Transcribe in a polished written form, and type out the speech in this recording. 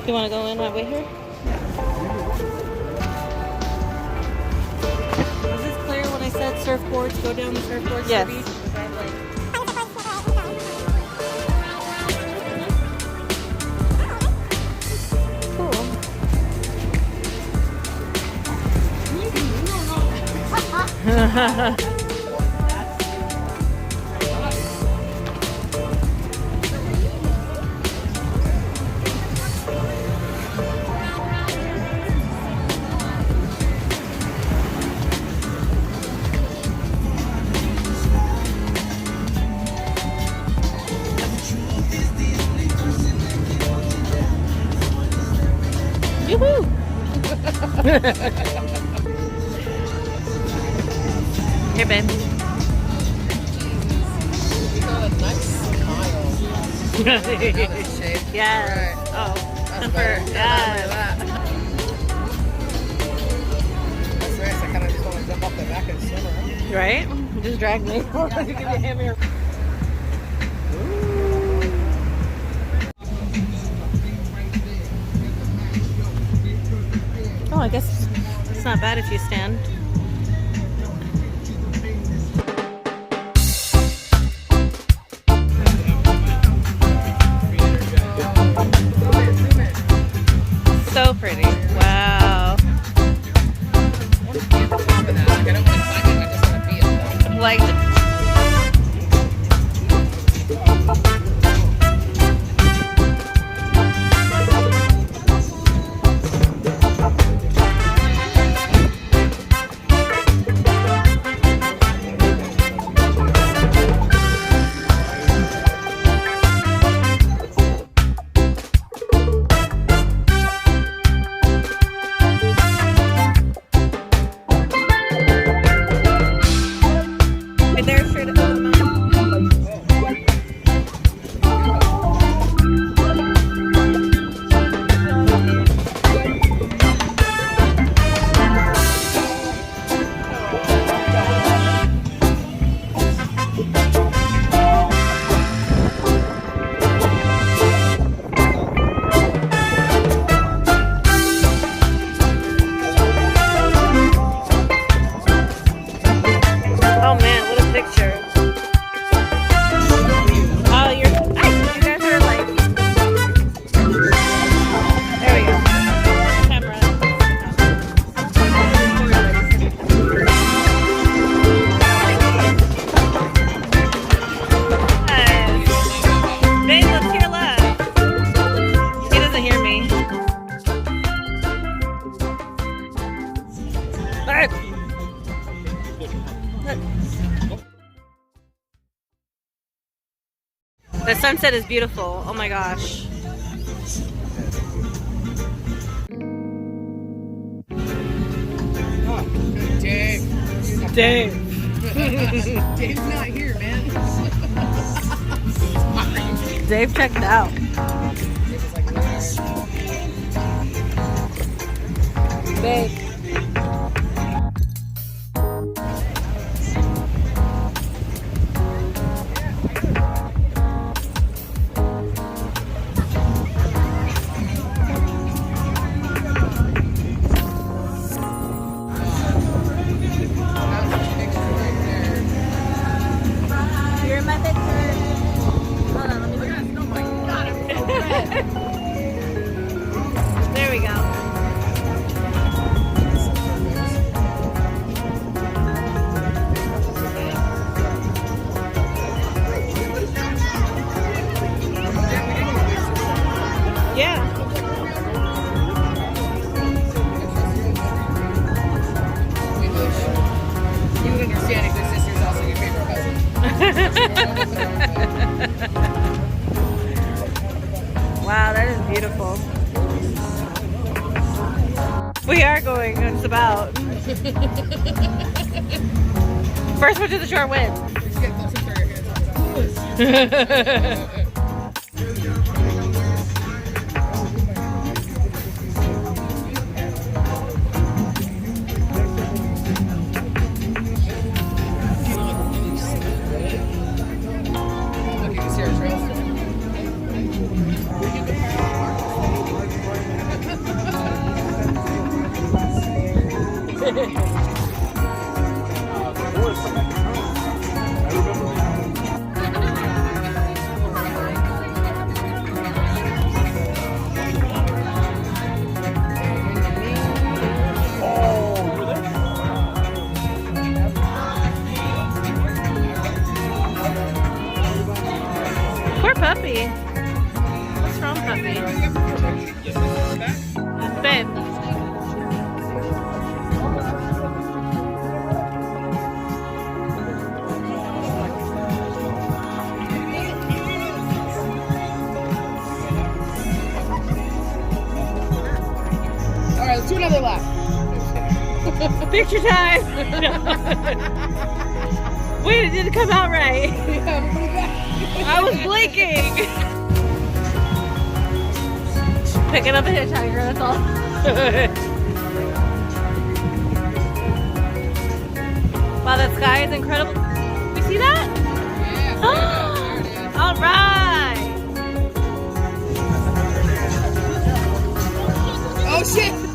You want to go in right way here? Was this clear when I said surfboards? Go down the surfboards Yes. to the beach? Okay, like, yoo-hoo! Here, babe. You got a nice smile. Yeah. Right. Oh. That's For, better. yeah. That's nice. I kind of just want to jump off the back and swim around. Right? Just drag me. Give me a hand here. Oh, I guess it's not bad if you stand. So pretty. Wow. Like, right there, straight up. Oh man, what a picture. Oh, you guys are like, there we go. Camera. Babe, look to your left. He doesn't hear me. Alright. The sunset is beautiful. Oh my gosh. Oh, Dave. Dave. Dave's not here, man. Dave checked out. Dave was like, where? Babe. You're my picture. Hold on, let me Oh my god, I'm so red. There we go. Yeah. You would understand if your sister's also your favorite cousin. Wow, that is beautiful. We are going, it's about. First one to the shore wins. Just get closer to your hands. Look, you can see our trail still. puppy. What's wrong, puppy? Babe. Alright, let's do another lap. Picture time. Wait, it didn't come out right. I was blinking. Picking up a hitchhiker, that's all. Wow, that sky is incredible. You see that? Yeah. All right. Oh shit!